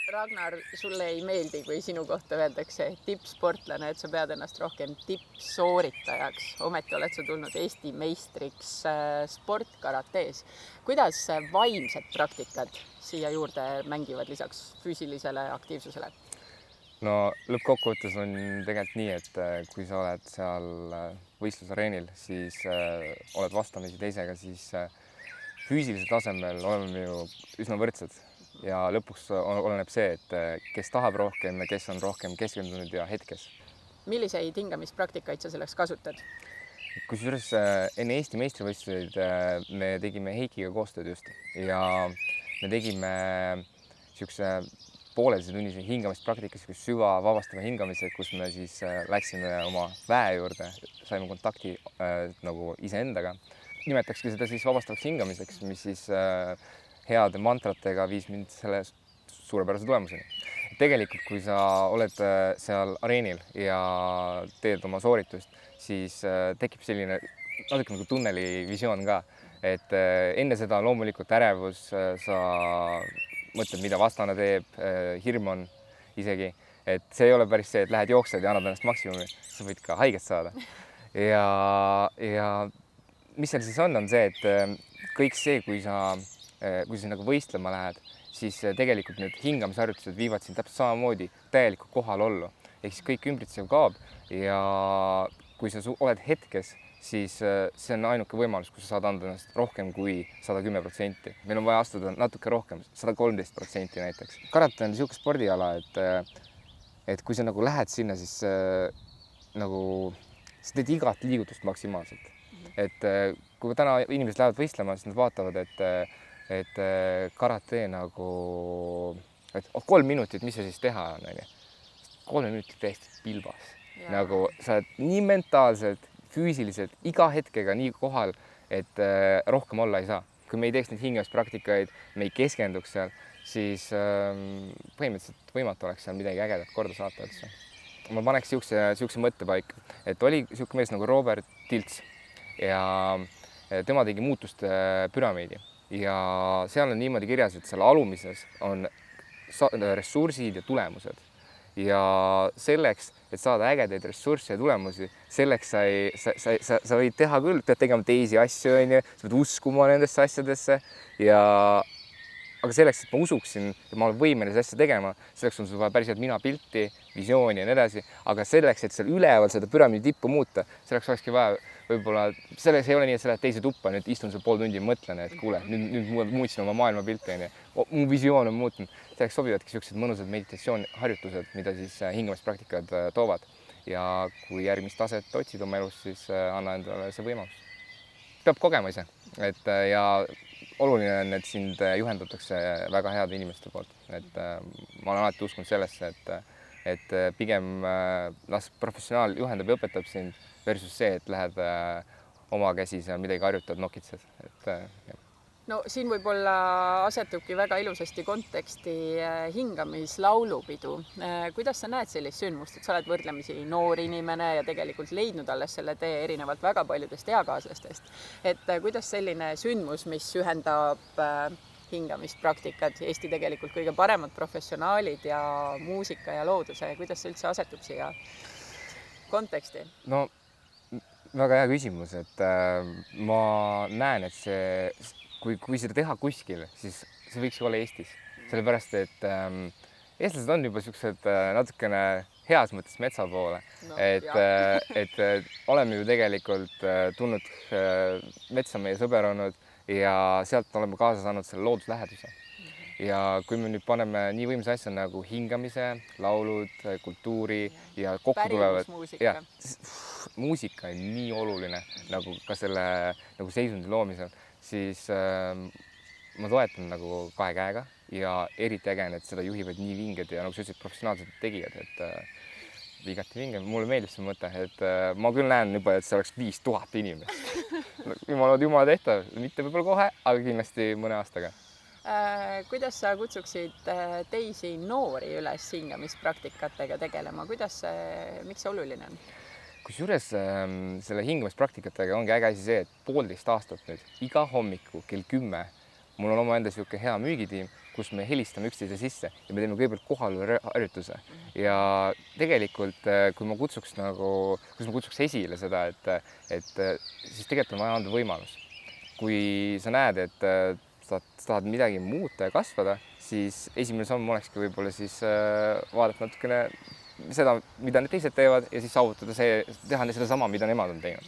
Ragnar, sulle ei meeldi, kui sinu kohta öeldakse tippsportlane, et sa pead ennast rohkem tippsooritajaks. Ometi oled sa tulnud Eesti meistriks sportkaratees. Kuidas vaimsed praktikad siia juurde mängivad lisaks füüsilisele aktiivsusele? No lõppkokkuvõttes on tegelikult nii, et kui sa oled seal võistlusareenil, siis oled vastamisi teisega, siis füüsilisel tasemel oleme ju üsna võrdsed. Ja lõpuks oleneb see, et kes tahab rohkem ja kes on rohkem keskendunud ja hetkes. Milliseid hingamispraktikaid sa selleks kasutad? Kusjuures enne Eesti meistrivõistluseid me tegime Heikiga koostööd just ja me tegime niisuguse pooletunnise hingamispraktikas, kus süva vabastava hingamise, kus me siis läksime oma väe juurde, saime kontakti nagu iseendaga. Nimetakski seda siis vabastavaks hingamiseks, mis siis heade mantratega viis mind selle suurepärase tulemuseni. Tegelikult, kui sa oled seal areenil ja teed oma sooritust, siis tekib selline natuke nagu tunneli visioon ka, et enne seda loomulikult ärevus, sa mõtled, mida vastane teeb, hirm on isegi, et see ei ole päris see, et lähed jooksed ja annad ennast maksimumi, sa võid ka haiget saada. Ja mis seal siis on see, et kõik see, kui sa nagu võistlema lähed, siis tegelikult need hingamisharjutused viivad sind täpselt samamoodi täielikku kohalollu. Ehk siis kõik ümbritsev kaob ja kui sa oled hetkes, siis see on ainuke võimalus, kus sa saad anda ennast rohkem kui 110%. Meil on vaja astuda natuke rohkem, 113% näiteks. Karate on niisugune spordiala, et kui sa nagu lähed sinna, siis nagu sa teed igat liigutust maksimaalselt. Et kui täna inimesed lähevad võistlema, siis nad vaatavad, et karate nagu, et 3 minutit, mis sa siis teha on, 3 minutit täiesti pilbas. Nagu sa oled nii mentaalselt, füüsiliselt, iga hetkega nii kohal, et rohkem olla ei saa. Kui me ei teeks neid hingamispraktikaid, me ei keskenduks seal, siis põhimõtteliselt võimatu oleks seal midagi ägedat korda saata üldse. Ma paneks siukse mõttepaika, et oli siuke mees nagu Robert Tilts ja tema tegi muutuste püramiidi. Ja seal on niimoodi kirjas, et seal alumises on ressursid ja tulemused. Ja selleks, et saada ägedaid ressursse ja tulemusi, selleks sa võid teha küll, pead tegema teisi asju, sa pead uskuma nendesse asjadesse. Aga selleks, et ma usuksin, et ma olen võimeline asja tegema, selleks on sul vaja päriselt minapilti, visiooni ja nii edasi. Aga selleks, et seal üleval seda püramiidi tippu muuta, selleks olekski vaja võib-olla, selleks ei ole nii, et sa lähed teise tuppa, nüüd istun seal pool tundi ja mõtlen, et kuule, nüüd muutsin oma maailmapilti, mu visioon on muutunud. Selleks sobivadki sellised mõnusad meditatsiooniharjutused, mida siis hingamispraktikad toovad. Ja kui järgmist taset otsid oma elus, siis anna endale see võimalus. Peab kogema ise. Ja oluline on, et sind juhendatakse väga heade inimeste poolt. Ma olen alati uskunud sellesse, et pigem las professionaal juhendab ja õpetab sind versus see, et lähed oma käsis ja midagi harjutad, nokitsed. No siin võib-olla asetubki väga ilusasti konteksti hingamislaulupidu. Kuidas sa näed sellist sündmust, et sa oled võrdlemisi noor inimene ja tegelikult leidnud alles selle tee erinevalt väga paljudest eakaaslastest. Et kuidas selline sündmus, mis ühendab hingamispraktikad, Eesti tegelikult kõige paremad professionaalid ja muusika ja looduse, kuidas see üldse asetub siia konteksti? No väga hea küsimus, et ma näen, et see kui seda teha kuskil, siis see võiks olla Eestis. Sellepärast, et eestlased on juba siuksed natukene heas mõttes metsa poole. Et oleme ju tegelikult tulnud metsa meie sõber olnud ja sealt oleme kaasa saanud selle loodusläheduse. Ja kui me nüüd paneme nii võimsa asja nagu hingamise, laulud, kultuuri ja kokku tulevad. Muusika on nii oluline nagu ka selle nagu seisundi loomisel. Siis ma toetan nagu 2 käega ja eriti äge on, et seda juhivad nii vinged ja nagu sa ütlesid, professionaalsed tegijad, et igati vinge. Mulle meeldib see mõte, et ma küll näen juba, et see oleks 5000 inimest. Jumala tehtav, mitte võib-olla kohe, aga kindlasti mõne aastaga. Kuidas sa kutsuksid teisi noori üles hingamispraktikatega tegelema? Miks see oluline on? Kusjuures selle hingamispraktikatega ongi äge asi see, et 1,5 aastat nüüd iga hommiku kell 10 mul on omaenda niisugune hea müügitiim, kus me helistame üksteise sisse ja me teeme kõigepealt kohaloluharjutuse ja tegelikult, kui ma kutsuks esile seda, et siis tegelikult on vaja anda võimalus. Kui sa näed, et sa tahad midagi muuta ja kasvada, siis esimene samm olekski võib-olla siis vaadata natukene seda, mida need teised teevad ja siis saavutada teha sedasama, mida nemad on teinud.